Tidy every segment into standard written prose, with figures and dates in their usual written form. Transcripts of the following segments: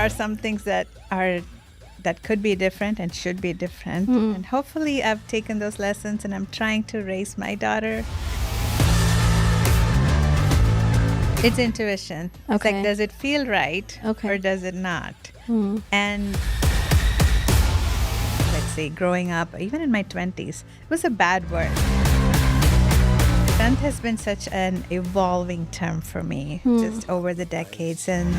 are some things that could be different and should be different. And hopefully I've taken those lessons and I'm trying to raise my daughter. It's intuition. Okay. It's like, does it feel right or does it not? And let's say growing up, even in my 20s, it was a bad word. Strength has been such an evolving term for me just over the decades. And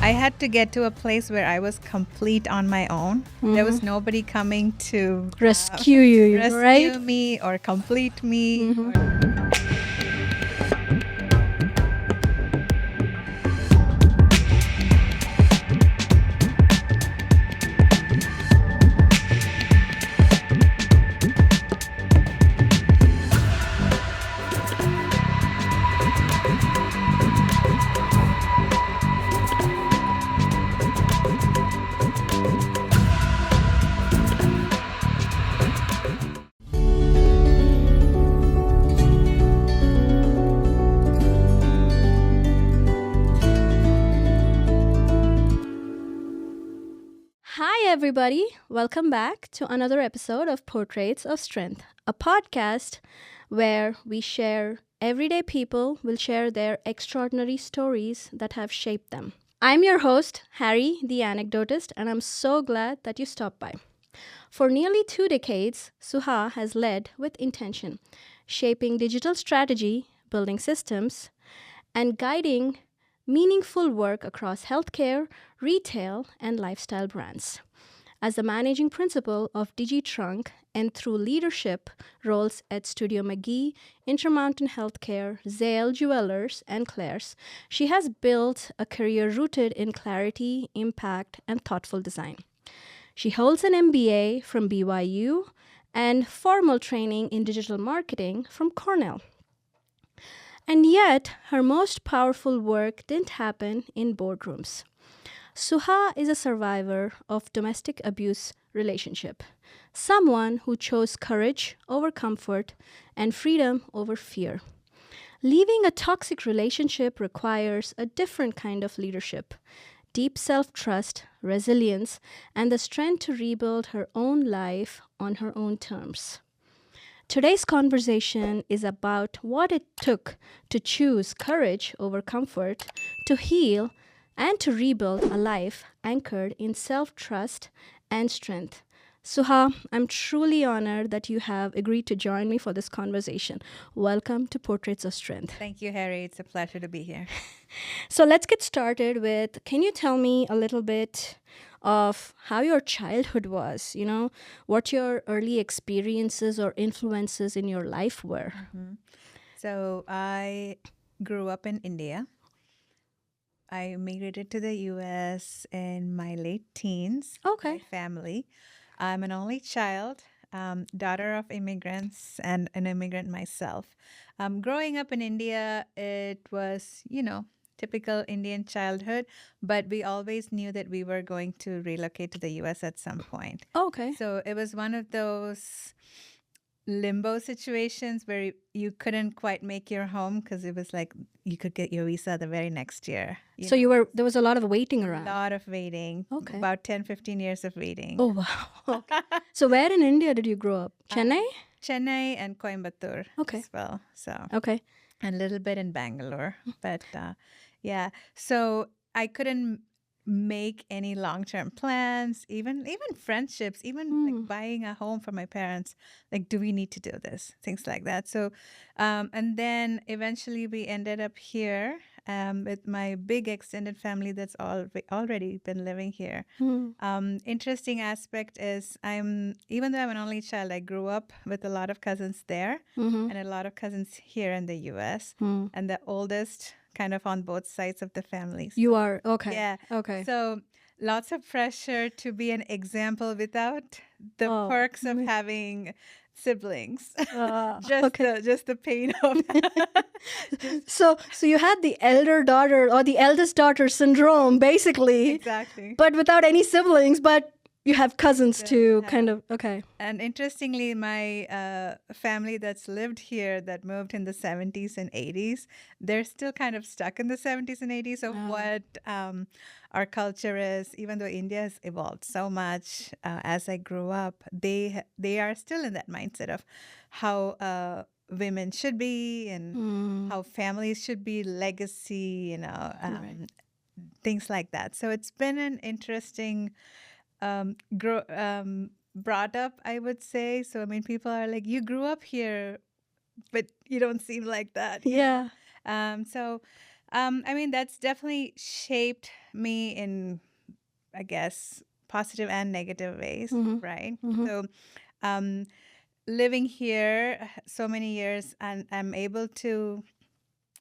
I had to get to a place where I was complete on my own. There was nobody coming to rescue you, rescue right? me or complete me. Hi, everybody. Welcome back to another episode of Portraits of Strength, a podcast where we share everyday people will share their extraordinary stories that have shaped them. I'm your host, Harry, the anecdotist, and I'm so glad that you stopped by. For nearly 2 decades, Suha has led with intention, shaping digital strategy, building systems, and guiding meaningful work across healthcare, retail, and lifestyle brands. As the managing principal of Digi Trunk and through leadership roles at Studio McGee, Intermountain Healthcare, Zale Jewellers, and Claire's, she has built a career rooted in clarity, impact, and thoughtful design. She holds an MBA from BYU and formal training in digital marketing from Cornell. And yet, her most powerful work didn't happen in boardrooms. Suha is a survivor of domestic abuse relationship, someone who chose courage over comfort and freedom over fear. Leaving a toxic relationship requires a different kind of leadership, deep self-trust, resilience, and the strength to rebuild her own life on her own terms. Today's conversation is about what it took to choose courage over comfort, to heal, and to rebuild a life anchored in self-trust and strength. Suha, I'm truly honored that you have agreed to join me for this conversation. Welcome to Portraits of Strength. Thank you, Harry. It's a pleasure to be here. So let's get started with, can you tell me a little bit of how your childhood was, what your early experiences or influences in your life were? So I grew up in India. I immigrated to the U.S. in my late teens. Okay. My family. I'm an only child, daughter of immigrants and an immigrant myself. Growing up in India, it was, typical Indian childhood, but we always knew that we were going to relocate to the U.S. at some point. Okay. So it was one of those limbo situations where you couldn't quite make your home because it was like you could get your visa the very next year. So there was a lot of waiting around. A lot of waiting. Okay. About 10, 15 years of waiting. Oh, wow. Okay. So where in India did you grow up? Chennai? Chennai and Coimbatore as well. So okay. And a little bit in Bangalore. But yeah, so I couldn't make any long-term plans, even friendships, even like buying a home for my parents. Like, do we need to do this? Things like that. So, and then eventually we ended up here with my big extended family that's already been living here. Interesting aspect is even though I'm an only child, I grew up with a lot of cousins there and a lot of cousins here in the U.S. And the oldest kind of on both sides of the family. So, you are? Okay. Yeah. Okay. So lots of pressure to be an example without the perks of having siblings. Just the pain of So you had the elder daughter or the eldest daughter syndrome, basically. Exactly. But without any siblings, but You have cousins So too, I kind have- of. Okay. And interestingly, my family that's lived here that moved in the 70s and 80s, they're still kind of stuck in the 70s and 80s of Oh. what our culture is. Even though India has evolved so much as I grew up, they are still in that mindset of how women should be and how families should be, legacy, Right. things like that. So it's been an interesting brought up, I would say. So I mean, people are like, "You grew up here, but you don't seem like that." Yeah. I mean, that's definitely shaped me in, I guess, positive and negative ways, Mm-hmm. right? Mm-hmm. So, um, living here so many years, and I'm able to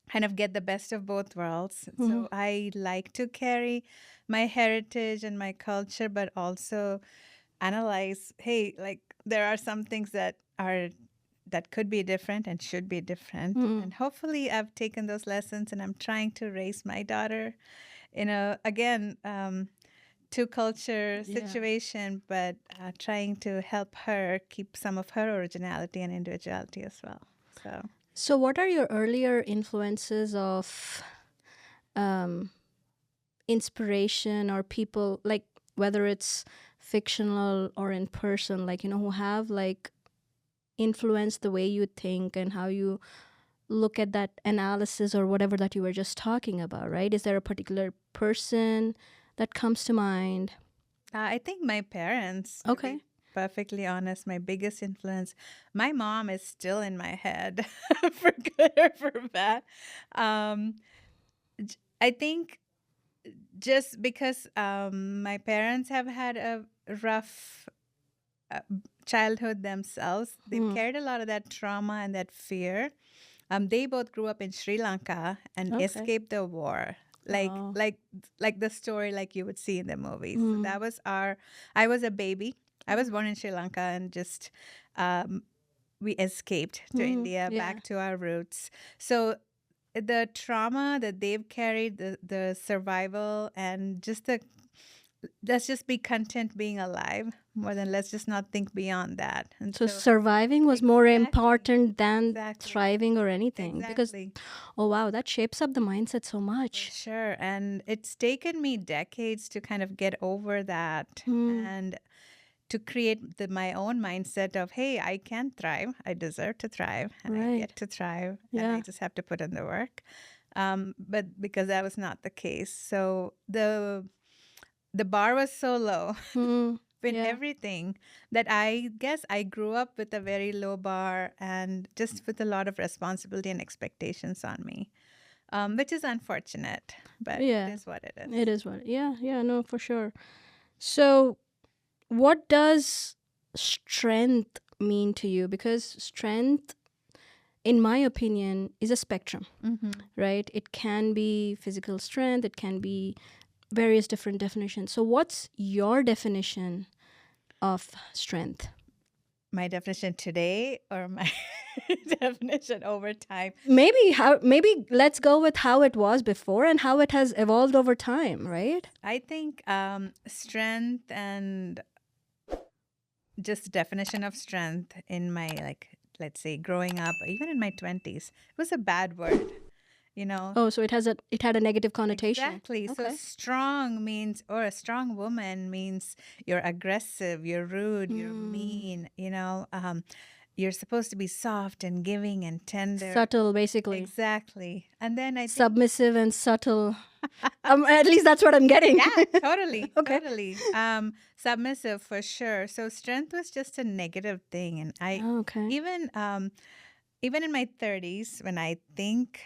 kind of get the best of both worlds. Mm-hmm. So I like to carry my heritage and my culture, but also analyze, hey, like there are some things that could be different and should be different. Mm-hmm. And hopefully I've taken those lessons and I'm trying to raise my daughter in a, again, two culture Yeah. situation, but trying to help her keep some of her originality and individuality as well. So So, what are your earlier influences of inspiration or people, like whether it's fictional or in person, like, who have like influenced the way you think and how you look at that analysis or whatever that you were just talking about, right? Is there a particular person that comes to mind? I think my parents, to Okay. be perfectly honest, my biggest influence, my mom is still in my head for good or for bad. Um, I think just because my parents have had a rough uh, childhood themselves, they've carried a lot of that trauma and that fear. They both grew up in Sri Lanka and Okay. escaped the war. Like Oh. like the story like you would see in the movies. So that was I was a baby. I was born in Sri Lanka and just we escaped to India Yeah. back to our roots. So the trauma that they've carried, the survival and just the let's just be content being alive more than let's just not think beyond that. And So so surviving was more exactly, important than exactly, thriving or anything. Because, exactly. oh wow, that shapes up the mindset so For much. sure. And it's taken me decades to kind of get over that and to create my own mindset of, hey, I can thrive. I deserve to thrive and I Right. get to thrive and Yeah. I just have to put in the work. But because that was not the case. So the bar was so low in Yeah. everything that I guess I grew up with a very low bar and just with a lot of responsibility and expectations on me, which is unfortunate, but Yeah. it is what it is. It is what. Yeah. Yeah. No, for sure. So, what does strength mean to you? Because strength, in my opinion, is a spectrum, right? It can be physical strength, it can be various different definitions. So, what's your definition of strength? My definition today or my definition over time? Maybe let's go with how it was before and how it has evolved over time, right? I think strength and just definition of strength in my, like, let's say growing up, even in my 20s, it was a bad word, you know. Oh, so it had a negative connotation. Exactly. So Okay. strong means, or a strong woman means you're aggressive, you're rude, you're mean, you're supposed to be soft and giving and tender. Subtle, basically. Exactly. And then I think, Submissive and subtle. At least that's what I'm getting. yeah, totally, Okay. totally. Submissive for sure. So strength was just a negative thing. And Okay. even in my 30s, when I think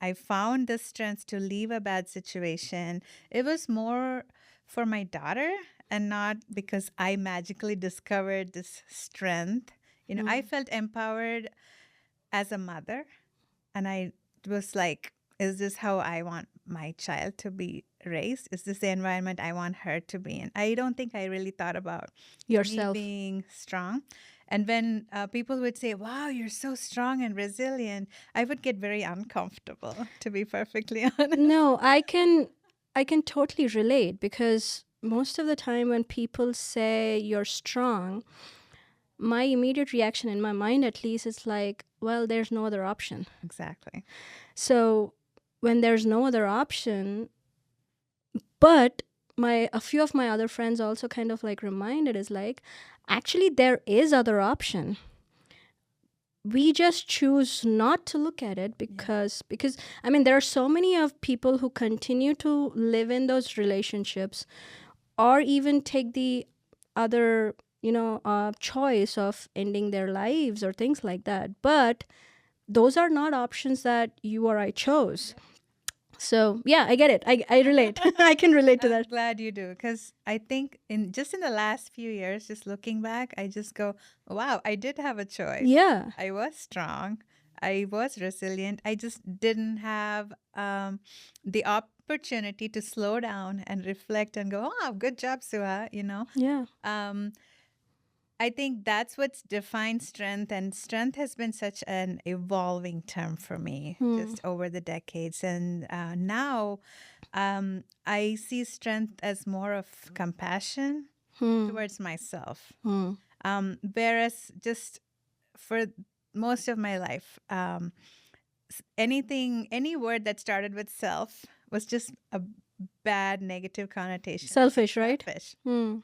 I found the strength to leave a bad situation, it was more for my daughter and not because I magically discovered this strength. I felt empowered as a mother, and I was like, is this how I want my child to be raised? Is this the environment I want her to be in? I don't think I really thought about Yourself. me being strong. And when people would say, wow, you're so strong and resilient, I would get very uncomfortable, to be perfectly honest. No, I can totally relate because most of the time when people say you're strong, my immediate reaction in my mind, at least, is like, well, there's no other option. Exactly. So when there's no other option, but a few of my other friends also kind of like reminded is like, actually, there is other option. We just choose not to look at it because I mean, there are so many of people who continue to live in those relationships, or even take the other choice of ending their lives or things like that. But those are not options that you or I chose. So yeah, I get it. I relate. I can relate to I'm that. glad you do, because I think in the last few years, just looking back, I just go, wow, I did have a choice. Yeah. I was strong. I was resilient. I just didn't have the opportunity to slow down and reflect and go, oh, good job, Suha, Yeah. I think that's what's defined strength, and strength has been such an evolving term for me just over the decades. And now I see strength as more of compassion towards myself. Whereas just for most of my life, any word that started with self was just a bad negative connotation. Selfish, right? Selfish. Hmm.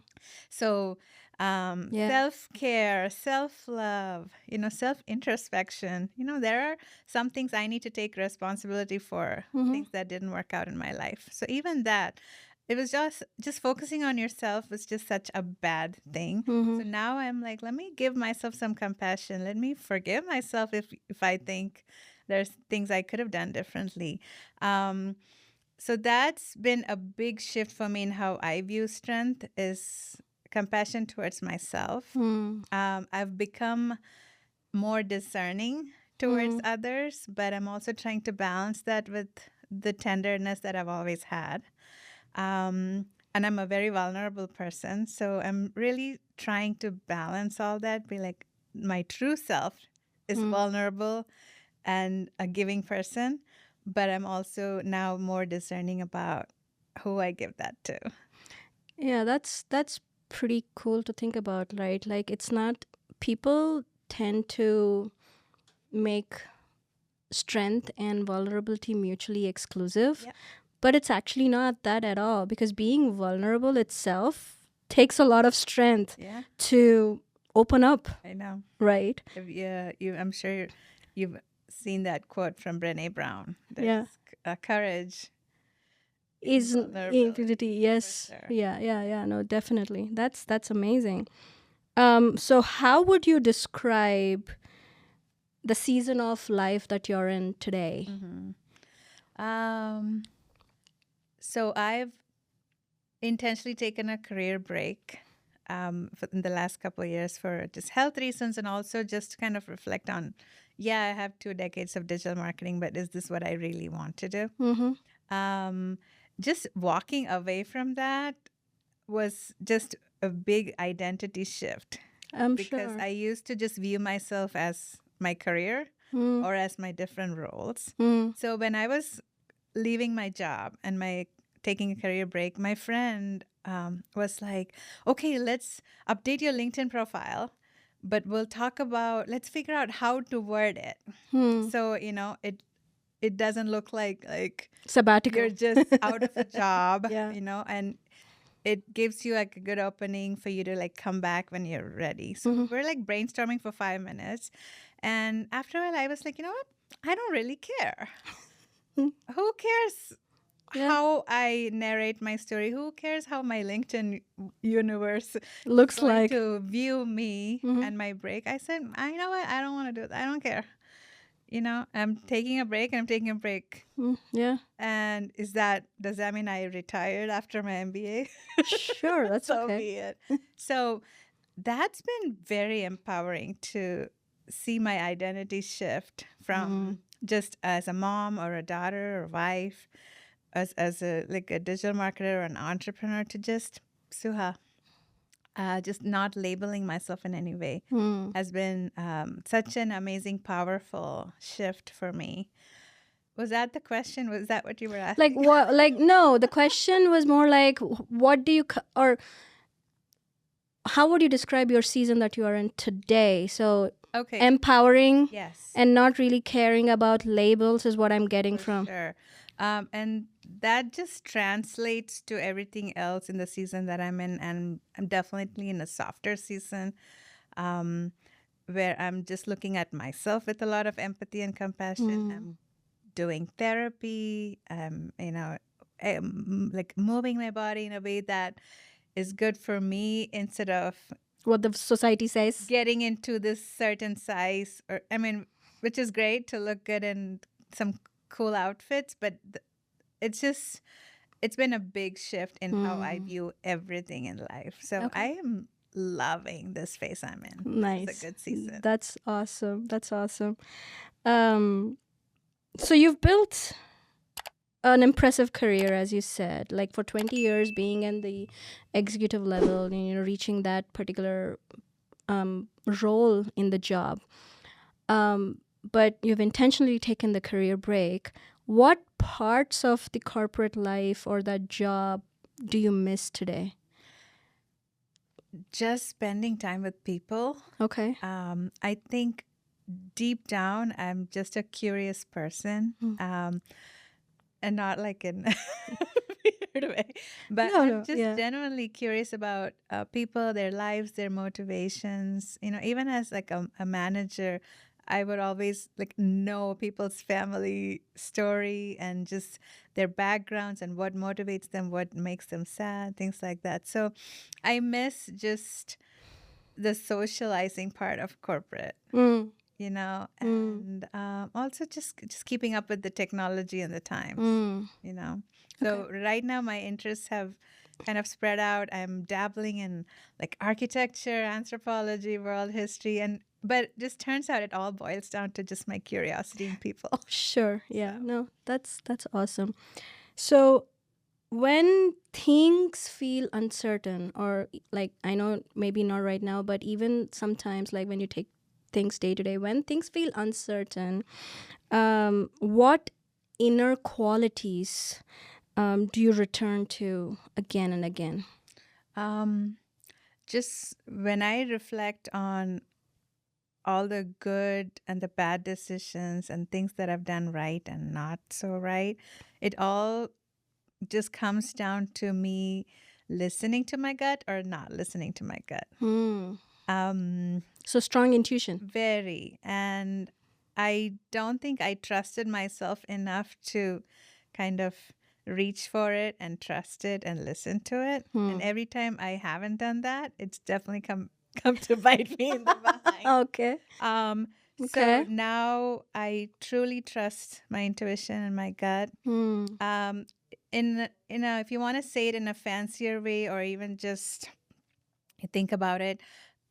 So, Yeah. self-care, self-love, self-introspection. There are some things I need to take responsibility for, things that didn't work out in my life. So even that, it was just focusing on yourself was just such a bad thing. So now I'm like, let me give myself some compassion. Let me forgive myself if I think there's things I could have done differently. So that's been a big shift for me in how I view strength is compassion towards myself. I've become more discerning towards others, but I'm also trying to balance that with the tenderness that I've always had. And I'm a very vulnerable person, so I'm really trying to balance all that, be like, my true self is vulnerable and a giving person, but I'm also now more discerning about who I give that to. Yeah, that's pretty cool to think about, right? Like, it's not, people tend to make strength and vulnerability mutually exclusive, Yeah. but it's actually not that at all, because being vulnerable itself takes a lot of strength Yeah, to open up, I know. right? I'm sure you've seen that quote from Brené Brown. There's Yeah. courage in Is vulnerability. infinity, yes. For sure. Yeah, no, definitely. That's amazing. So how would you describe the season of life that you're in today? So I've intentionally taken a career break in the last couple of years for just health reasons, and also just to kind of reflect on, I have 2 decades of digital marketing, but is this what I really want to do? Just walking away from that was just a big identity shift, I'm because sure. I used to just view myself as my career or as my different roles. So when I was leaving my job and taking a career break, my friend was like, okay, let's update your LinkedIn profile, but let's figure out how to word it. So, it doesn't look like Sabbatical. you're just out of a job, Yeah. and it gives you like a good opening for you to like come back when you're ready. So we're like brainstorming for 5 minutes. And after a while, I was like, you know what? I don't really care. Who cares Yeah. how I narrate my story? Who cares how my LinkedIn universe Looks is going like. to view me and my break? I said, I know what? I don't want to do that. I don't care. I'm taking a break and I'm taking a break. Yeah. And does that mean I retired after my MBA? Sure, that's So okay. be it. So that's been very empowering to see my identity shift from just as a mom or a daughter or wife, as a like a digital marketer or an entrepreneur, to just Suha. Just not labeling myself in any way has been such an amazing, powerful shift for me. Was that the question? Was that what you were Like asking? what? Like no. The question was more like, what do you or how would you describe your season that you are in today? So Okay. empowering Yes. and not really caring about labels is what I'm getting For from. sure. And that just translates to everything else in the season that I'm in. And I'm definitely in a softer season, um, where I'm just looking at myself with a lot of empathy and compassion. I'm doing therapy, like moving my body in a way that is good for me instead of What the society says. getting into this certain size, or I mean, which is great to look good in some cool outfits, but it's been a big shift in how I view everything in life. So Okay. I am loving this phase I'm in. Nice. It's a good season. That's awesome. That's awesome. So you've built an impressive career, as you said, like for 20 years being in the executive level and, reaching that particular role in the job. But you've intentionally taken the career break. What parts of the corporate life or that job do you miss today? Just spending time with people. Okay. I think deep down, I'm just a curious person, and not like in a weird way, but I'm just genuinely curious about people, their lives, their motivations. Even as like a manager, I would always like know people's family story and just their backgrounds and what motivates them, what makes them sad, things like that. So I miss just the socializing part of corporate, and also just keeping up with the technology and the times, So right now my interests have kind of spread out. I'm dabbling in like architecture, anthropology, world history, but just turns out it all boils down to just my curiosity in people. Sure. Yeah. So. No, that's awesome. So when things feel uncertain, or like, I know maybe not right now, but even sometimes like when you take things day to day, when things feel uncertain, what inner qualities do you return to again and again? Just when I reflect on all the good and the bad decisions and things that I've done right and not so right, it all just comes down to me listening to my gut or not listening to my gut. So strong intuition. Very. And I don't think I trusted myself enough to kind of reach for it and trust it and listen to it. And every time I haven't done that, it's definitely come to bite me in the behind. Okay. So now I truly trust my intuition and my gut. If you want to say it in a fancier way or even just think about it,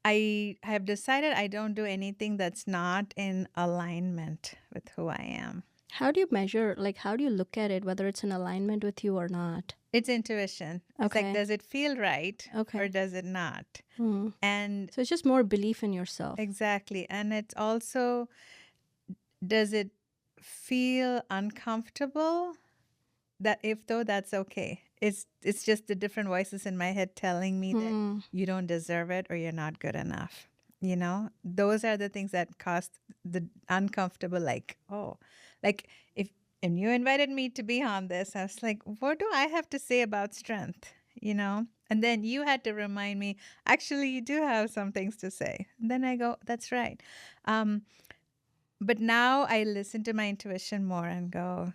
I have decided I don't do anything that's not in alignment with who I am. How do you measure, like, how do you look at it, whether it's in alignment with you or not? It's intuition. Okay. It's like, does it feel right or does it not? And so it's just more belief in yourself. Exactly. And it's also, does it feel uncomfortable? That if though, that's okay. It's just the different voices in my head telling me that you don't deserve it or you're not good enough. Those are the things that cause the uncomfortable, like, if and you invited me to be on this, I was like, what do I have to say about strength? And then you had to remind me, actually, you do have some things to say. And then I go, that's right. But now I listen to my intuition more and go,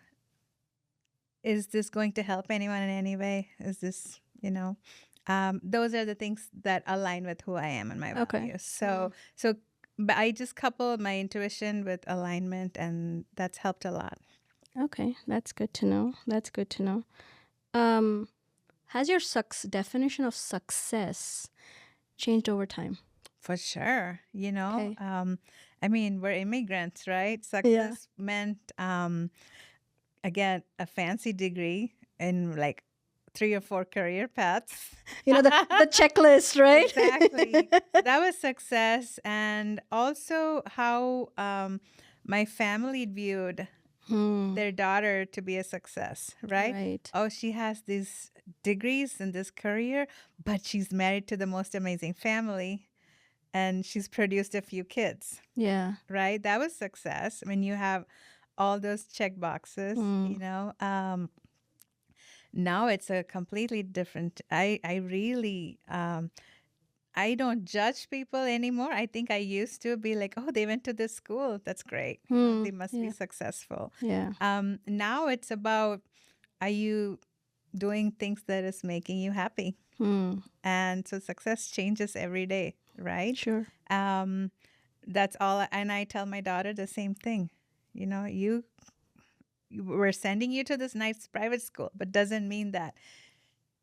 is this going to help anyone in any way? Is this, those are the things that align with who I am and my values. So but I just couple my intuition with alignment, and that's helped a lot. Okay, that's good to know. That's good to know. Has your definition of success changed over time? For sure. I mean, we're immigrants, right? Success meant, again, a fancy degree in like 3 or 4 career paths. The checklist, right? Exactly. That was success. And also how my family viewed their daughter to be a success, right? Right. Oh, she has these degrees in this career, but she's married to the most amazing family and she's produced a few kids, Yeah. right? That was success when you have all those check boxes, you know. Now it's a completely different. I really I don't judge people anymore. I think I used to be like, oh, they went to this school. That's great. You know, they must be Yeah. successful. Yeah. Now it's about, are you doing things that is making you happy? And so success changes every day, right? Sure. That's all. And I tell my daughter the same thing. You know, we're sending you to this nice private school, but doesn't mean that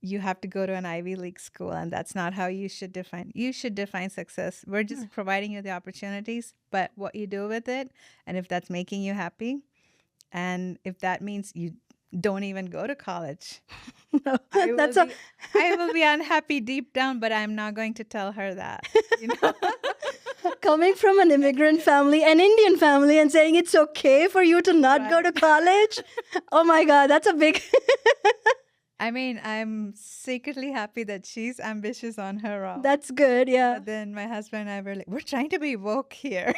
you have to go to an Ivy League school, and that's not how you should define. You should define success. We're just providing you the opportunities, but what you do with it, and if that's making you happy, and if that means you don't even go to college, No, I will that's be, I will be unhappy deep down, but I'm not going to tell her that. You know? coming from an immigrant family, an Indian family, and saying it's okay for you to not go to college. Oh my God, that's a big. I mean, I'm secretly happy that she's ambitious on her own. That's good, yeah. But then my husband and I were like, we're trying to be woke here.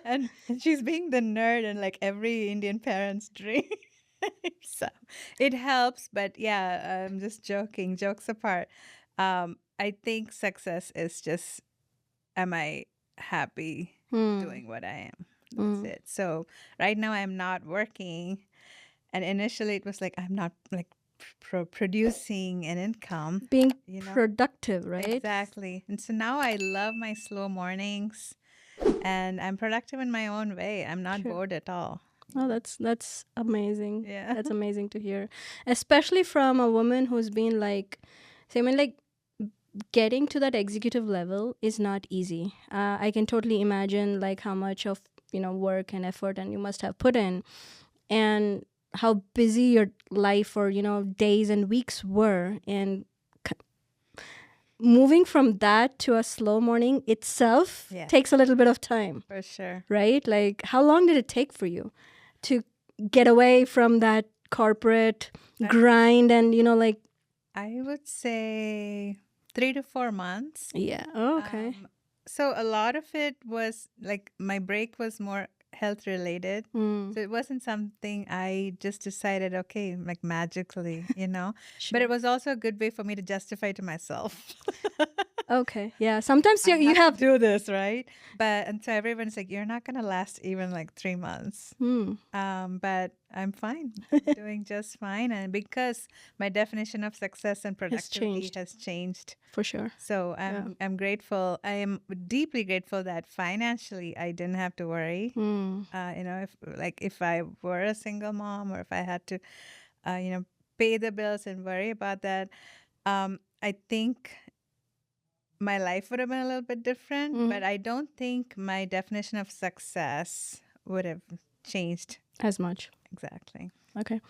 and she's being the nerd and like every Indian parent's dream. So it helps, but yeah, I'm just joking. Jokes apart. I think success is just, am I happy doing what I am? That's it. So right now I'm not working. And initially it was like, I'm not like producing an income. Being you know? productive, right? Exactly. And so now I love my slow mornings and I'm productive in my own way. I'm not bored at all. Oh, that's amazing. Yeah. That's amazing to hear. Especially from a woman who's been like, say, I mean, like, getting to that executive level is not easy. I can totally imagine like how much of, work and effort and you must have put in, and how busy your life or, days and weeks were. And moving from that to a slow morning itself takes a little bit of time. For sure. Right? Like, how long did it take for you to get away from that corporate grind and, like... I would say 3 to 4 months. Yeah. Oh, okay. So a lot of it was like my break was more health related. So it wasn't something I just decided, okay, like magically, But it was also a good way for me to justify to myself. Okay. Yeah. Sometimes you have to do this, right? And so everyone's like, you're not going to last even like 3 months. But I'm fine. I'm doing just fine. And because my definition of success and productivity has changed. For sure. So I'm grateful. I am deeply grateful that financially I didn't have to worry. If I were a single mom or if I had to, pay the bills and worry about that, I think my life would have been a little bit different, but I don't think my definition of success would have changed as much. Exactly. Okay.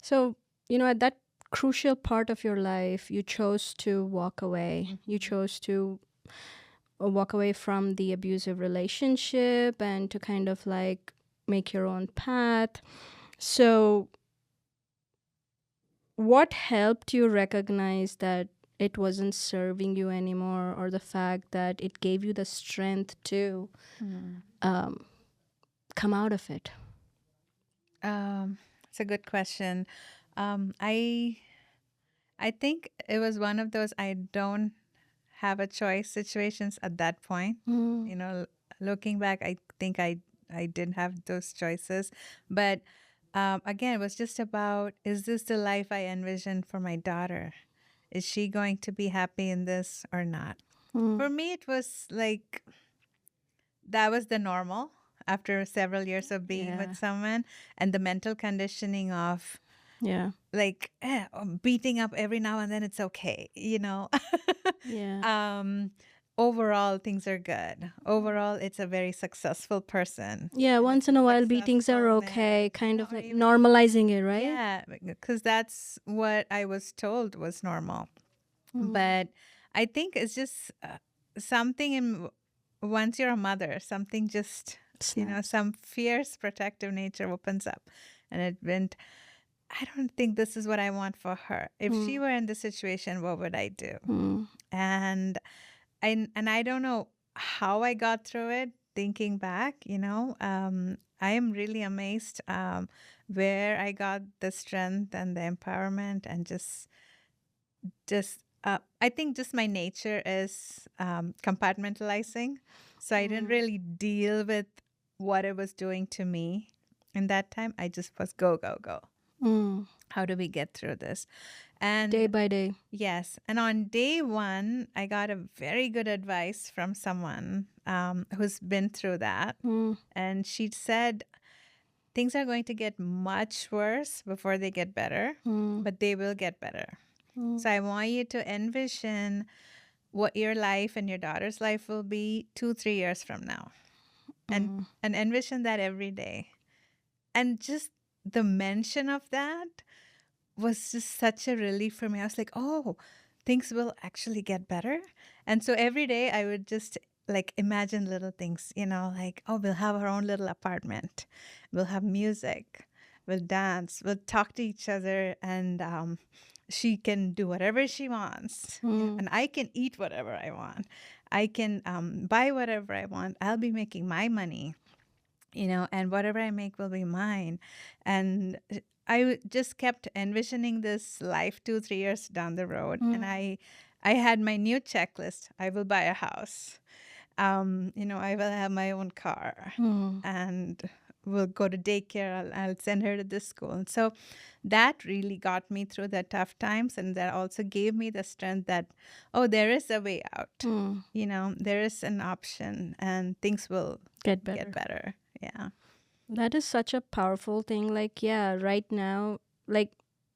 So, at that crucial part of your life, you chose to walk away. You chose to walk away from the abusive relationship and to kind of like make your own path. So, what helped you recognize that it wasn't serving you anymore, or the fact that it gave you the strength to come out of it? It's a good question. I think it was one of those I don't have a choice situations at that point. Looking back, I think I didn't have those choices. But again, it was just about, is this the life I envisioned for my daughter? Is she going to be happy in this or not? For me, it was like, that was the normal after several years of being with someone, and the mental conditioning of, like, beating up every now and then, it's okay, Overall, things are good. Overall, it's a very successful person. Yeah, once in a while, beatings are okay, kind of like normalizing it, right? Yeah, because that's what I was told was normal. But I think it's just something once you're a mother, something just some fierce protective nature opens up. And it went, I don't think this is what I want for her. If she were in this situation, what would I do? And I don't know how I got through it. Thinking back, I am really amazed where I got the strength and the empowerment, and just I think just my nature is compartmentalizing. So I didn't really deal with what it was doing to me in that time. I just was go, go, go. How do we get through this? And day by day. Yes. And on day one, I got a very good advice from someone who's been through that. And she said, things are going to get much worse before they get better, but they will get better. So I want you to envision what your life and your daughter's life will be 2-3 years from now. And envision that every day. And just the mention of that was just such a relief for me. I was like, oh, things will actually get better. And so every day I would just imagine little things, like, oh, we'll have our own little apartment. We'll have music. We'll dance. We'll talk to each other. And she can do whatever she wants. And I can eat whatever I want. I can buy whatever I want. I'll be making my money, and whatever I make will be mine. And I just kept envisioning this life 2-3 years down the road. And I had my new checklist. I will buy a house. I will have my own car. And we'll go to daycare. I'll send her to this school. And so that really got me through the tough times. And that also gave me the strength that, oh, there is a way out. There is an option, and things will get better. Yeah. That is such a powerful thing. Right now,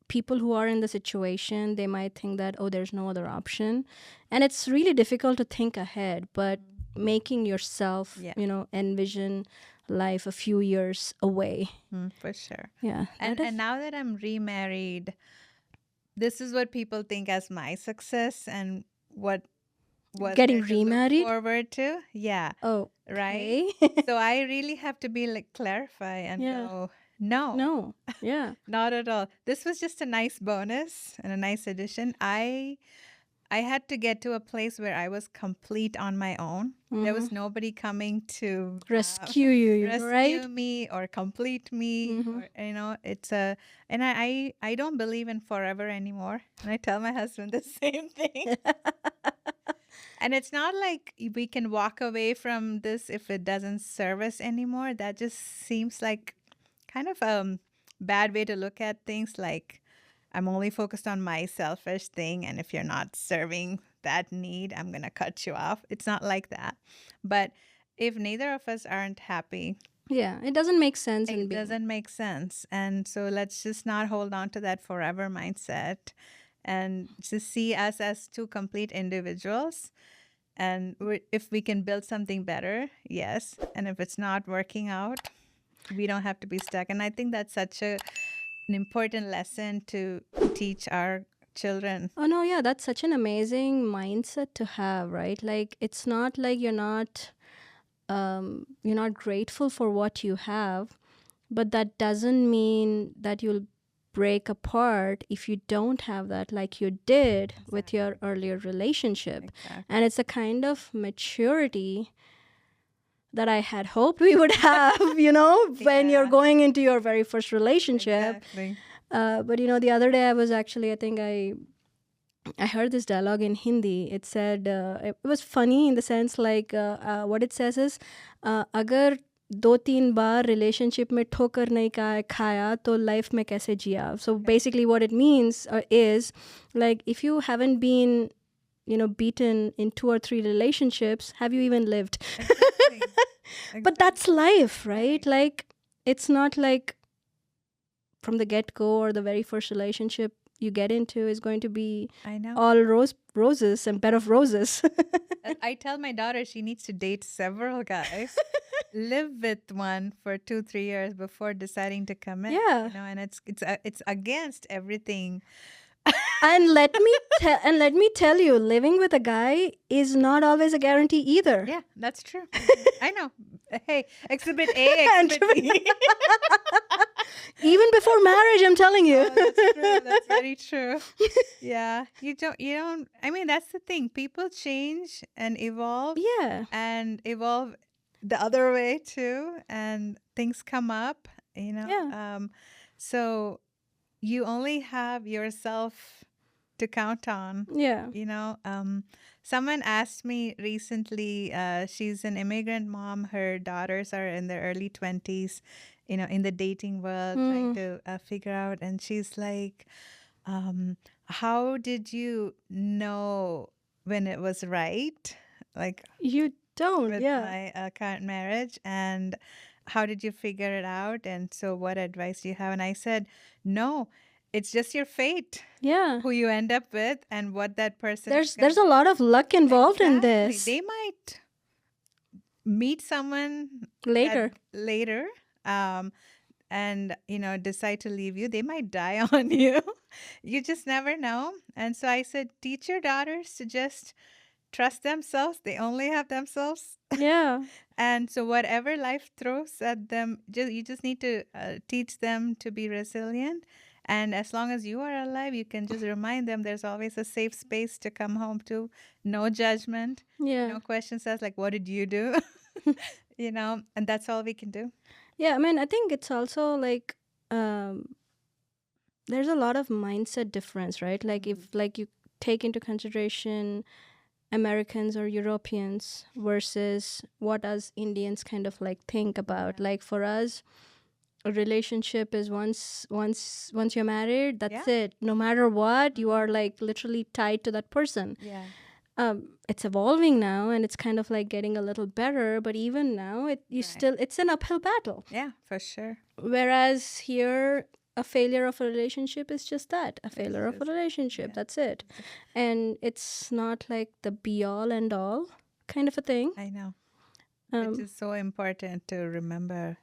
people who are in the situation, they might think that, oh, there's no other option. And it's really difficult to think ahead, but making yourself, envision life a few years away. For sure. Yeah. And now that I'm remarried, this is what people think as my success and what getting remarried forward to. Yeah. Oh, right. So I really have to be clarify and go, no, yeah, not at all. This was just a nice bonus and a nice addition. I had to get to a place where I was complete on my own. There was nobody coming to rescue you, rescue me or complete me. Or, and I don't believe in forever anymore. And I tell my husband the same thing. And it's not like we can walk away from this if it doesn't serve us anymore. That just seems like kind of a bad way to look at things. Like, I'm only focused on my selfish thing, and if you're not serving that need, I'm going to cut you off. It's not like that. But if neither of us aren't happy, it doesn't make sense. It doesn't make sense. And so let's just not hold on to that forever mindset and just see us as two complete individuals. And if we can build something better, yes. And if it's not working out, we don't have to be stuck. And I think that's such an important lesson to teach our children. Oh, no, yeah, that's such an amazing mindset to have, right? It's not like you're not grateful for what you have, but that doesn't mean that you'll break apart if you don't have that, like you did with your earlier relationship. And it's a kind of maturity that I had hoped we would have, when you're going into your very first relationship. But the other day I was actually, I think I heard this dialogue in Hindi. It said, it was funny in the sense what it says is, agar 2-3 bar relationship में ठोकर नहीं खाया तो life में कैसे जिया. So basically what it means is, if you haven't been beaten in 2 or 3 relationships, have you even lived? Exactly. But that's life, right? It's not like from the get-go or the very first relationship you get into is going to be all roses and bed of roses. I tell my daughter she needs to date several guys, live with one for 2-3 years before deciding to commit. Yeah, and it's against everything. And let me tell you, living with a guy is not always a guarantee either. Yeah, that's true. I know. Hey, exhibit A, exhibit B. Even before marriage, I'm telling you. Oh, that's true. That's very true. Yeah. You don't, I mean, that's the thing. People change and evolve Yeah. the other way too. And things come up, Yeah. So you only have yourself to count on. Yeah. Someone asked me recently, she's an immigrant mom. Her daughters are in their early 20s, in the dating world, trying to figure out. And she's like, how did you know when it was right? Like You don't. with Yeah. my current marriage, and how did you figure it out? And so what advice do you have? And I said, no, it's just your fate, Yeah. who you end up with and what that person There's a lot of luck involved in Exactly. this. They might meet someone Later. later, and decide to leave you. They might die on you. You just never know. And so I said, teach your daughters to just trust themselves. They only have themselves. Yeah. And so whatever life throws at them, you just need to teach them to be resilient. And as long as you are alive, you can just remind them there's always a safe space to come home to. No judgment. Yeah. No questions asked like, what did you do? And that's all we can do. Yeah, I mean, I think it's also like there's a lot of mindset difference, right? Like if like you take into consideration Americans or Europeans versus what us Indians kind of like think about. Like for us, a relationship is once you're married, that's it. No matter what, you are like literally tied to that person. Yeah. It's evolving now, and it's kind of like getting a little better. But even now, it's an uphill battle. Yeah, for sure. Whereas here, a failure of a relationship is just that, a failure of a relationship. Yeah. That's it. And it's not like the be all and all kind of a thing. I know. Which is so important to remember.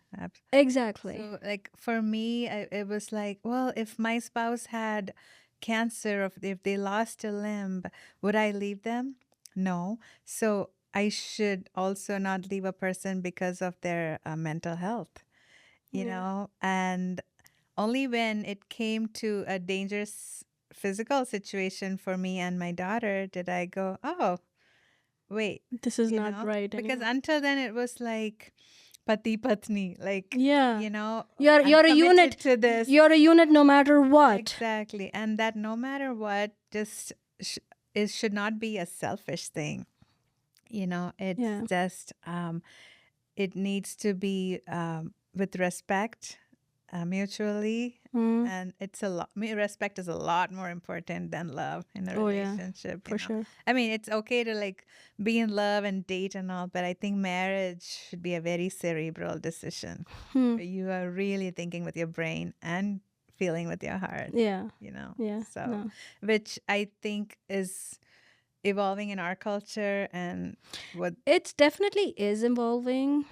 Exactly. So, like, for me, it was like, well, if my spouse had cancer, or if they lost a limb, would I leave them? No. So I should also not leave a person because of their mental health, and only when it came to a dangerous physical situation for me and my daughter did I go, oh, wait. This is not right Because anymore. until then it was like pati patni, like, yeah, you're a unit to this. You're a unit no matter what. Exactly. And that no matter what just it should not be a selfish thing. It's just it needs to be with respect, mutually. And it's a lot. Respect is a lot more important than love in a relationship. For sure. I mean, it's okay to like be in love and date and all, but I think marriage should be a very cerebral decision. You are really thinking with your brain and feeling with your heart. Yeah. Yeah. So, which I think is evolving in our culture, and what it definitely is evolving.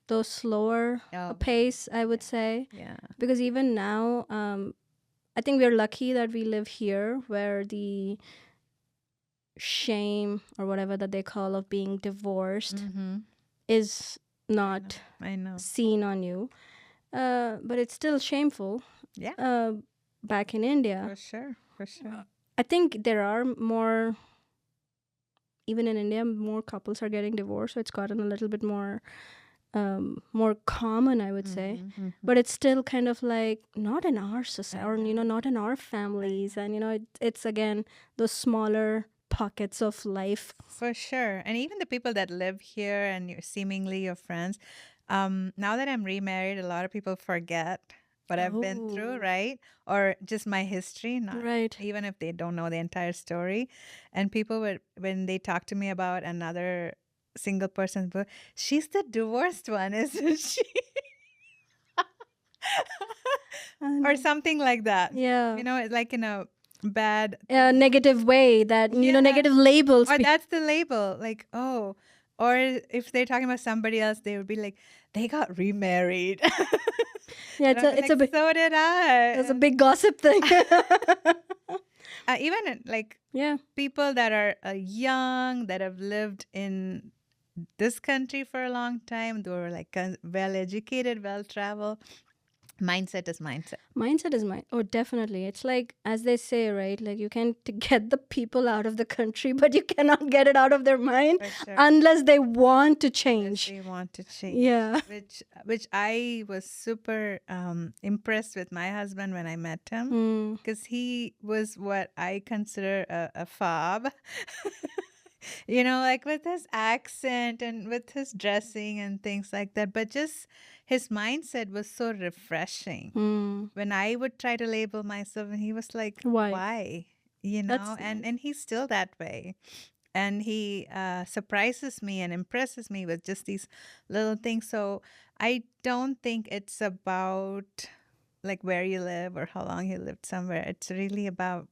Though slower pace, I would say. Yeah. Because even now, I think we're lucky that we live here, where the shame or whatever that they call of being divorced is not seen on you. But it's still shameful. Yeah. Back in India. For sure. I think there are more, even in India, more couples are getting divorced. So it's gotten a little bit more common, I would say. But it's still kind of like not in our society, or not in our families. And it's again those smaller pockets of life. For sure. And even the people that live here and seemingly your friends, now that I'm remarried, a lot of people forget what I've been through, right? Or just my history, not even if they don't know the entire story. And people would, when they talk to me about another single person, but she's the divorced one, isn't she? Or something like that. Yeah. It's like in a bad negative way that negative labels. Or that's the label, like, oh. Or if they're talking about somebody else, they would be like, they got remarried. Yeah, it's a big. So did I. It's a big gossip thing. Even like people that are young, that have lived in this country for a long time. They were like well educated, well traveled. Mindset is mindset. Mindset is mind. Oh, definitely. It's like, as they say, right? Like, you can get the people out of the country, but you cannot get it out of their mind For sure. unless they want to Unless change. they want to change. Yeah. Which I was super impressed with my husband when I met him, Mm. because he was what I consider a fob. You know, like with his accent and with his dressing and things like that. But just his mindset was so refreshing. Mm. When I would try to label myself, and he was like, Why? why? You know, That's and nice. he's still that way. And he surprises me and impresses me with just these little things. So I don't think it's about like where you live or how long you lived somewhere. It's really about,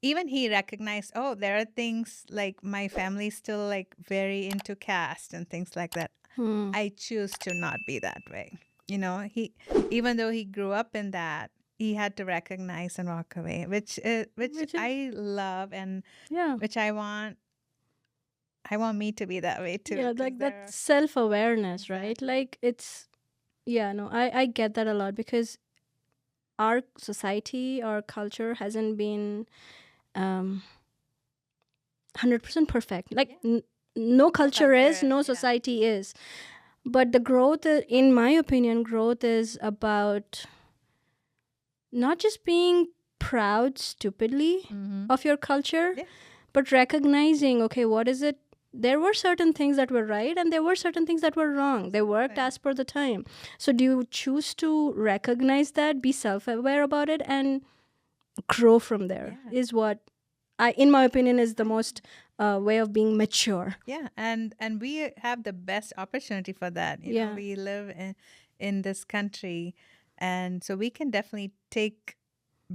even he recognized, oh, there are things like my family's still like very into caste and things like that. Mm. I choose to not be that way. You know, he, even though he grew up in that, he had to recognize and walk away, which Which is, I love, and yeah. which I want me to be that way too. Yeah, 'Cause like there that are, self-awareness, right? exactly. Like, it's, yeah, no, I get that a lot, because our society, our culture hasn't been um 100% perfect. Like, Yeah. no culture culture is, is, no yeah. society is. But the growth, in my opinion, growth is about not just being proud stupidly Mm-hmm. of your culture, Yeah. but recognizing, okay, what is it? There were certain things that were right and there were certain things that were wrong. They worked Absolutely. as per the time. So do you choose to recognize that, be self-aware about it, and grow from there? Yeah. Is what I, in my opinion, is the most way of being mature. Yeah, and we have the best opportunity for that. You know, Yeah. we live in this country, and so we can definitely take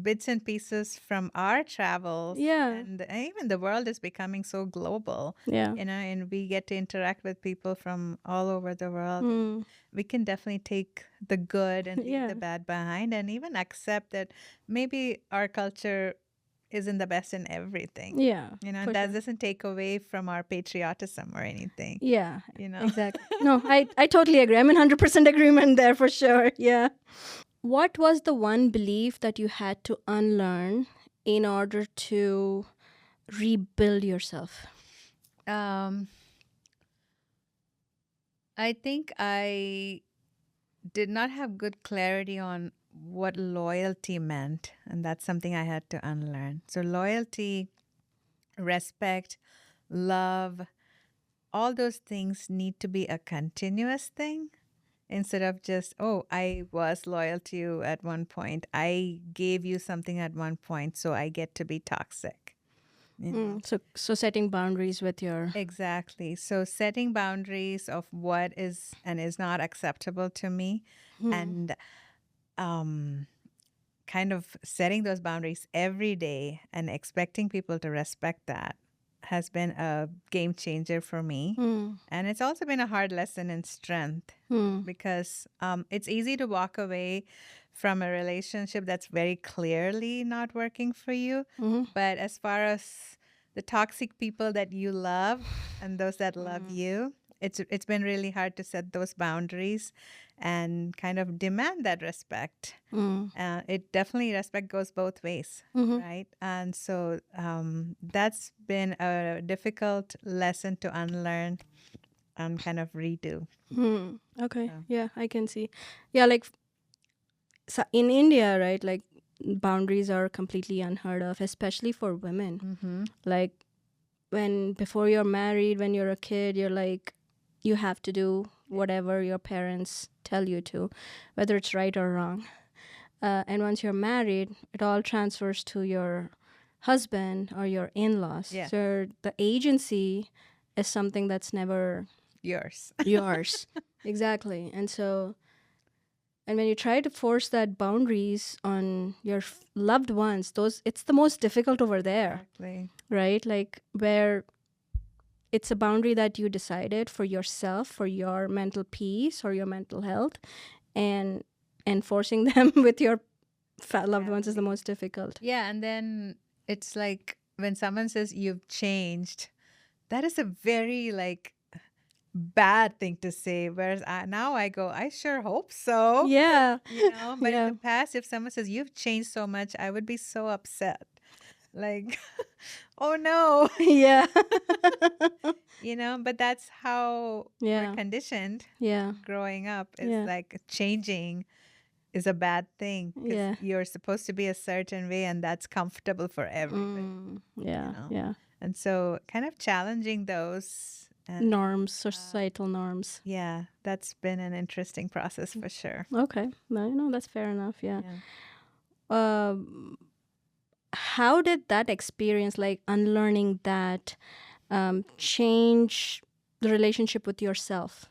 bits and pieces from our travels. Yeah. And even the world is becoming so global. Yeah. You know, and we get to interact with people from all over the world. Mm. We can definitely take the good and leave Yeah. the bad behind, and even accept that maybe our culture isn't the best in everything. Yeah. You know, For that sure. doesn't take away from our patriotism or anything. Yeah. You know, Exactly. No, I totally agree. I'm in 100% agreement there for sure. Yeah. What was the one belief that you had to unlearn in order to rebuild yourself? I think I did not have good clarity on what loyalty meant, and that's something I had to unlearn. So, loyalty, respect, love, all those things need to be a continuous thing instead of just, oh, I was loyal to you at one point. I gave you something at one point, so I get to be toxic. You know? So setting boundaries with your... Exactly. So setting boundaries of what is and is not acceptable to me, and um, kind of setting those boundaries every day and expecting people to respect that has been a game changer for me. And it's also been a hard lesson in strength, because it's easy to walk away from a relationship that's very clearly not working for you. But as far as the toxic people that you love and those that love you, it's been really hard to set those boundaries and kind of demand that respect. It definitely, respect goes both ways, right? And so that's been a difficult lesson to unlearn and kind of redo. Okay. So. Yeah, I can see. Yeah, like, so in India, right, like, boundaries are completely unheard of, especially for women. Like, before you're married, when you're a kid, you're like, you have to do whatever your parents tell you to, whether it's right or wrong. And once you're married, it all transfers to your husband or your in-laws. Yeah. So the agency is something that's never Yours. yours. Exactly. And when you try to force that boundaries on your loved ones, it's the most difficult over there. Exactly. Right? Like, where it's a boundary that you decided for yourself, for your mental peace or your mental health, and enforcing them with your loved ones is the most difficult. Yeah, and then it's like when someone says you've changed, that is a very like bad thing to say. Whereas now I go, I sure hope so. Yeah. But in Yeah. the past, if someone says, you've changed so much, I would be so upset. Like, oh no, Yeah. but that's how we're Yeah. conditioned Yeah. growing up. Is Yeah. like changing is a bad thing because Yeah. you're supposed to be a certain way and that's comfortable for everybody, Yeah. Yeah. And so kind of challenging those. And Norms, societal norms. yeah, that's been an interesting process for sure. Okay. No, that's fair enough. Yeah. Yeah. How did that experience, like unlearning that, change the relationship with yourself?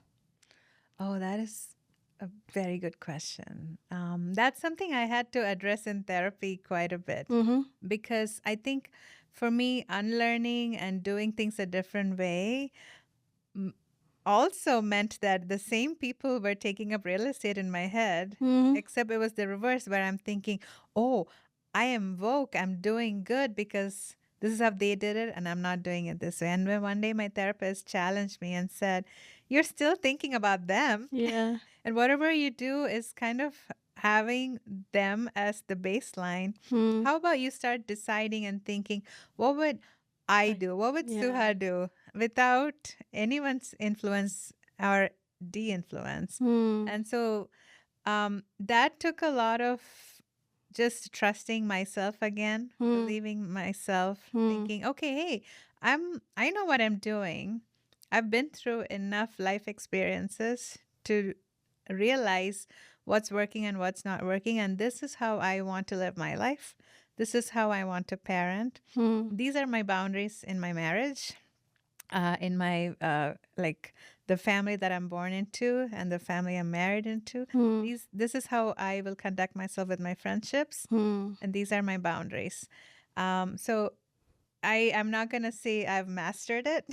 Oh, that is a very good question. That's something I had to address in therapy quite a bit because I think for me, unlearning and doing things a different way also meant that the same people were taking up real estate in my head, except it was the reverse where I'm thinking, oh, I am woke, I'm doing good because this is how they did it and I'm not doing it this way. And when one day my therapist challenged me and said, you're still thinking about them. Yeah. And whatever you do is kind of having them as the baseline. How about you start deciding and thinking, what would I do? What would Suha do without anyone's influence or de-influence? And so that took a lot of just trusting myself again, believing myself, thinking, okay, hey, I know what I'm doing. I've been through enough life experiences to realize what's working and what's not working. And this is how I want to live my life. This is how I want to parent. These are my boundaries in my marriage, in my like the family that I'm born into and the family I'm married into. This is how I will conduct myself with my friendships, and these are my boundaries. So I'm not gonna say I've mastered it.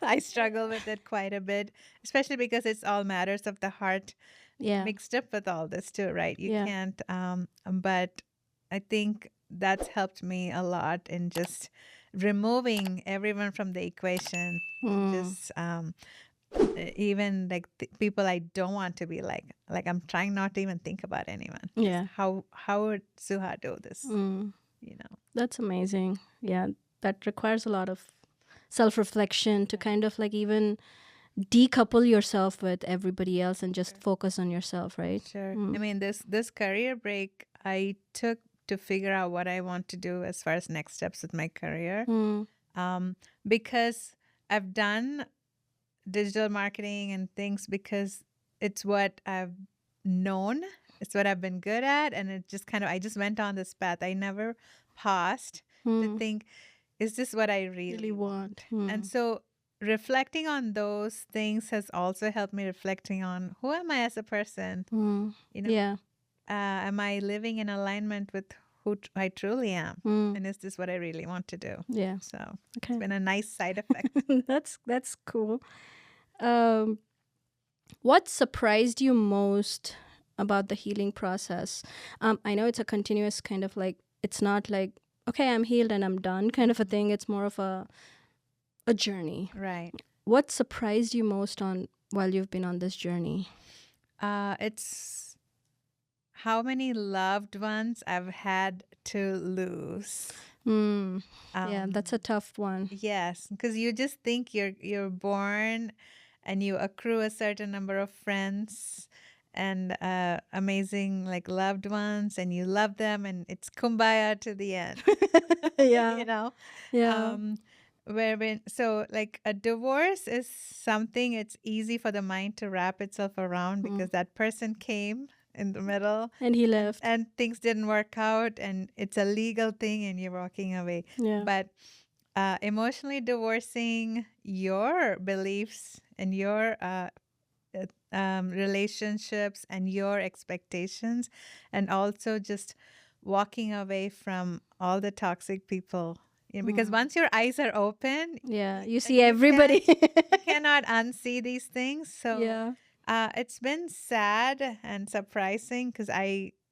I struggle with it quite a bit, especially because it's all matters of the heart mixed up with all this too, right? You can't. But I think that's helped me a lot in just removing everyone from the equation. Just even like people I don't want to be like. Like I'm trying not to even think about anyone. Yeah. Just how would Suha do this? That's amazing. Yeah, that requires a lot of self-reflection to kind of like even decouple yourself with everybody else and just focus on yourself, right? Sure. I mean, this career break I took to figure out what I want to do as far as next steps with my career, because I've done digital marketing and things because it's what I've known, it's what I've been good at, and it just kind of I just went on this path. I never paused to think, is this what I really want? And so reflecting on those things has also helped me reflecting on who am I as a person? Am I living in alignment with who I truly am? And is this what I really want to do? Yeah. So it's been a nice side effect. That's cool. What surprised you most about the healing process? I know it's a continuous kind of like, it's not like, okay, I'm healed and I'm done kind of a thing. It's more of a journey. Right. What surprised you most while you've been on this journey? It's how many loved ones I've had to lose. Yeah, that's a tough one. Yes, because you just think you're born and you accrue a certain number of friends and amazing like loved ones, and you love them, and it's kumbaya to the end. Yeah. Yeah. So like a divorce is something it's easy for the mind to wrap itself around because that person came in the middle and he left and things didn't work out, and it's a legal thing and you're walking away. But emotionally divorcing your beliefs and your relationships and your expectations, and also just walking away from all the toxic people. Because once your eyes are open, you see everybody. You cannot unsee these things. So it's been sad and surprising because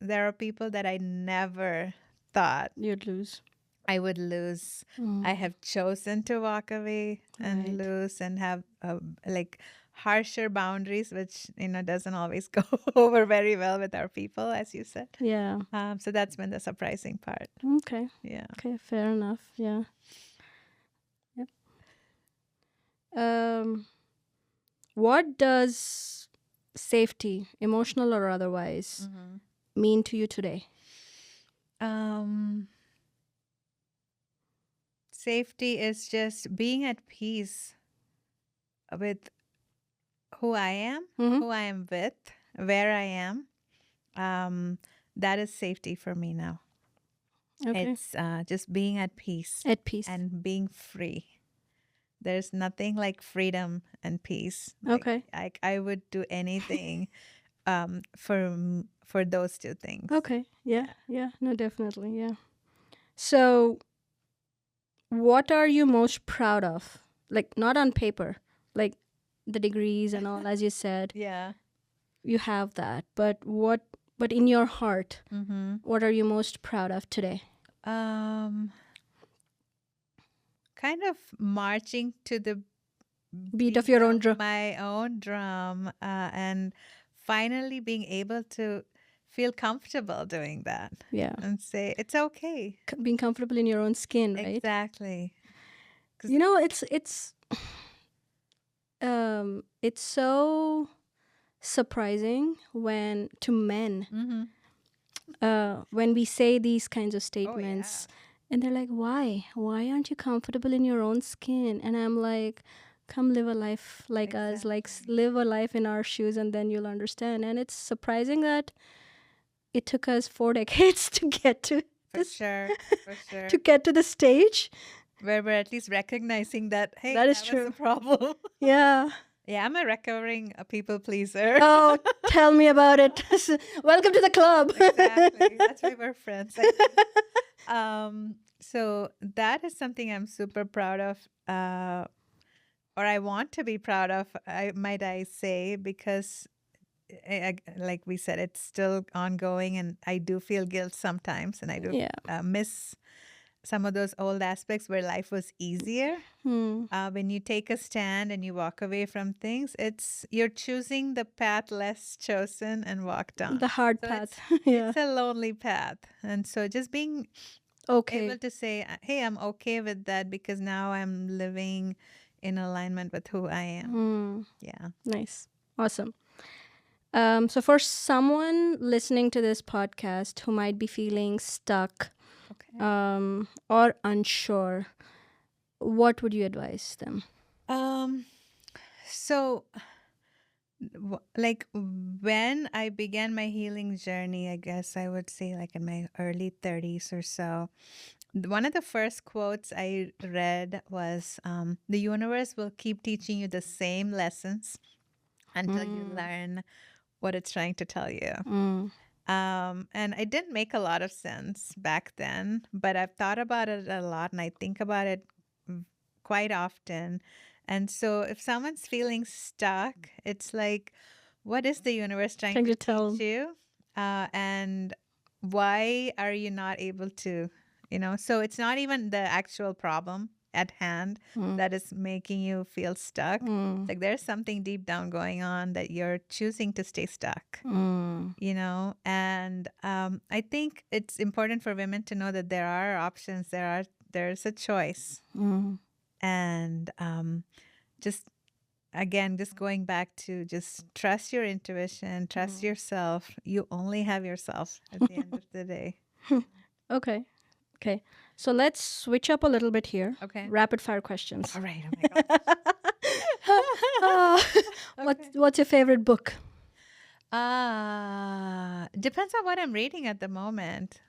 there are people that I never thought you'd lose. I would lose. I have chosen to walk away and lose and have like harsher boundaries, which, doesn't always go over very well with our people, as you said. Yeah. So that's been the surprising part. Okay. Yeah. Okay. Fair enough. Yeah. Yep. What does safety, emotional or otherwise, mean to you today? Safety is just being at peace with who I am, who I am with, where I am. That is safety for me now. Okay. It's just being at peace At peace. and being free. There's nothing like freedom and peace. Like, Okay. I would do anything for those two things. Okay. Yeah. Yeah. No, definitely. Yeah. So, what are you most proud of? Like, not on paper, like the degrees and all, as you said, Yeah. you have that. But but in your heart, what are you most proud of today? Kind of marching to the Beat of your own drum. my own drum, and finally being able to feel comfortable doing that. Yeah. And say it's okay. Being comfortable in your own skin, right? Exactly. It's so surprising when to men when we say these kinds of statements, and they're like, why aren't you comfortable in your own skin? And I'm like, come live a life like us, like live a life in our shoes, and then you'll understand. And it's surprising that it took us 4 decades to get to this, for sure. to get to the stage where we're at least recognizing that, hey, that is was true. a problem. Yeah. Yeah, I'm a recovering people pleaser. Oh, tell me about it. Welcome to the club. Exactly. That's why we're friends. So that is something I'm super proud of, or I want to be proud of, might I say, because like we said, it's still ongoing, and I do feel guilt sometimes, and I do miss some of those old aspects where life was easier. When you take a stand and you walk away from things, you're choosing the path less chosen and walk down. The hard path. It's a lonely path. And so just being able to say, hey, I'm okay with that because now I'm living in alignment with who I am. Yeah. Nice. Awesome. So for someone listening to this podcast who might be feeling stuck or unsure, what would you advise them? So, like when I began my healing journey, I guess I would say like in my early 30s or so, one of the first quotes I read was, the universe will keep teaching you the same lessons until you learn what it's trying to tell you. And it didn't make a lot of sense back then, but I've thought about it a lot, and I think about it quite often. And so if someone's feeling stuck, it's like, what is the universe trying to teach you? And why are you not able to, So it's not even the actual problem at hand that is making you feel stuck. Like there's something deep down going on that you're choosing to stay stuck, And I think it's important for women to know that there are options. There's a choice. And just going back to just trust your intuition, trust yourself. You only have yourself at the end of the day. Okay. So let's switch up a little bit here. Okay. Rapid fire questions. All right. Oh my gosh. What's your favorite book? Depends on what I'm reading at the moment.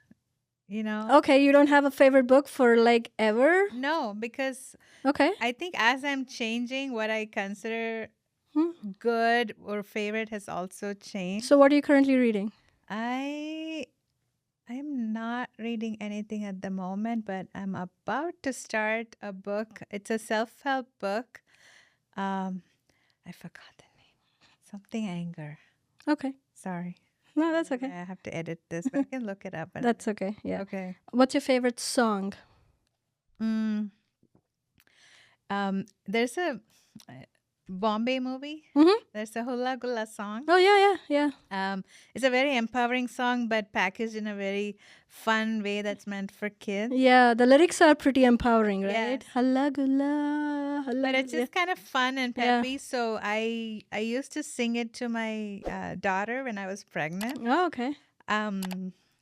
Okay, you don't have a favorite book for like ever? No, because I think as I'm changing, what I consider good or favorite has also changed. So what are you currently reading? I'm not reading anything at the moment, but I'm about to start a book. It's a self-help book. I forgot the name. Something anger. Okay. Sorry. No, that's okay. I have to edit this, but I can look it up. That's okay. Yeah. Okay. What's your favorite song? There's Bombay movie. Mm-hmm. There's a Hula Gula song. Oh, yeah. It's a very empowering song, but packaged in a very fun way that's meant for kids. Yeah, the lyrics are pretty empowering, right? Yes. Halla gula, But it's just kind of fun and Yeah. peppy. So I used to sing it to my daughter when I was pregnant. Oh, okay.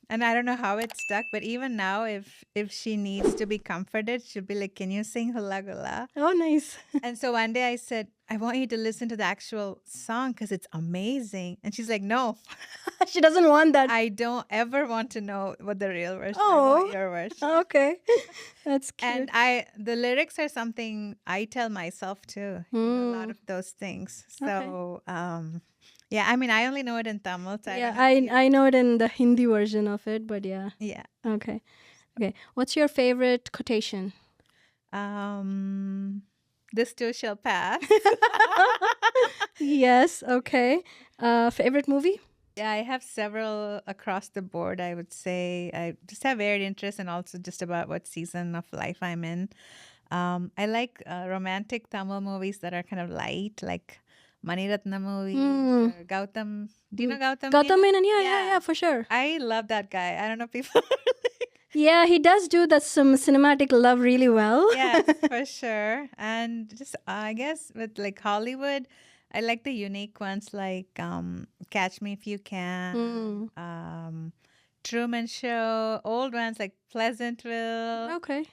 And I don't know how it stuck, but even now, if she needs to be comforted, she'll be like, "Can you sing Hula Gula?" Oh, nice. And so one day I said, "I want you to listen to the actual song because it's amazing." And she's like, "No, She doesn't want that. I don't ever want to know what the real version. I Oh. want your version." Okay. That's cute. And the lyrics are something I tell myself too. You know, a lot of those things. So yeah, I mean, I only know it in Tamil. So Yeah, I don't know. I know it in the Hindi version of it, but yeah. Yeah. Okay. What's your favorite quotation? This too shall pass. Yes, okay. Favorite movie? Yeah, I have several across the board, I would say. I just have varied interests and also just about what season of life I'm in. I like romantic Tamil movies that are kind of light, like Maniratna movies or Gautam. Do you know Gautam? Gautam Menon? Menon, yeah, for sure. I love that guy. I don't know people. Yeah, he does do that some cinematic love really well. Yes, for sure. And just I guess with like Hollywood, I like the unique ones like Catch Me If You Can, Truman Show, old ones like Pleasantville. Okay.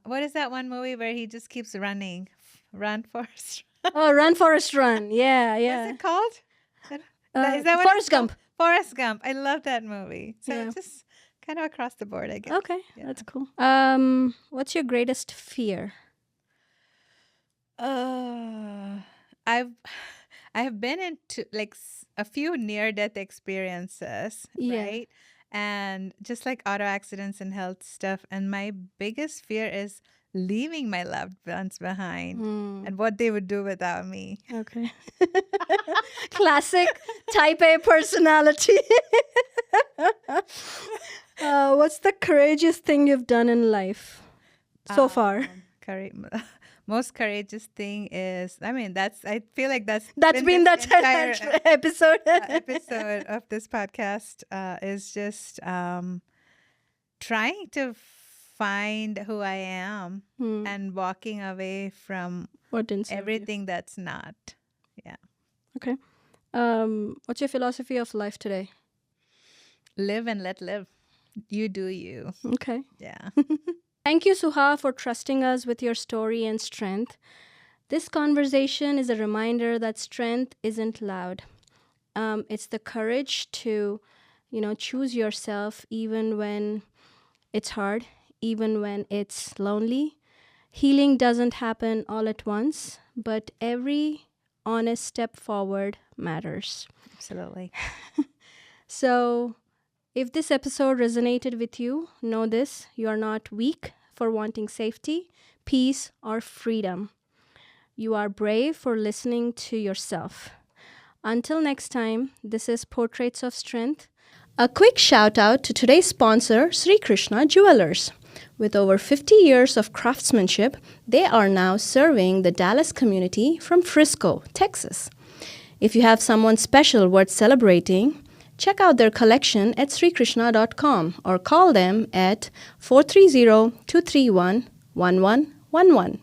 What is that one movie where he just keeps running? Run, Forrest. Oh, Run Forrest Run. Yeah. What's it called? Is that what Forrest Gump. Forrest Gump. I love that movie. So Yeah. just kind of across the board, I guess. Okay, that's cool. What's your greatest fear? I've been into like a few near-death experiences, right? And just like auto accidents and health stuff. And my biggest fear is leaving my loved ones behind and what they would do without me. Okay. Classic type A personality. What's the courageous thing you've done in life so far? Most courageous thing is, I mean, I feel like that's been the entire episode. Episode of this podcast is just trying to find who I am and walking away from everything that's not. Yeah. Okay. What's your philosophy of life today? Live and let live. You do you. Okay. Yeah. Thank you, Suha, for trusting us with your story and strength. This conversation is a reminder that strength isn't loud. It's the courage to, choose yourself even when it's hard, even when it's lonely. Healing doesn't happen all at once, but every honest step forward matters. Absolutely. So, if this episode resonated with you, know this: you are not weak for wanting safety, peace, or freedom. You are brave for listening to yourself. Until next time, this is Portraits of Strength. A quick shout out to today's sponsor, Sri Jewellers. With over 50 years of craftsmanship, they are now serving the Dallas community from Frisco, Texas. If you have someone special worth celebrating, check out their collection at srikrishna.com or call them at 430-231-1111.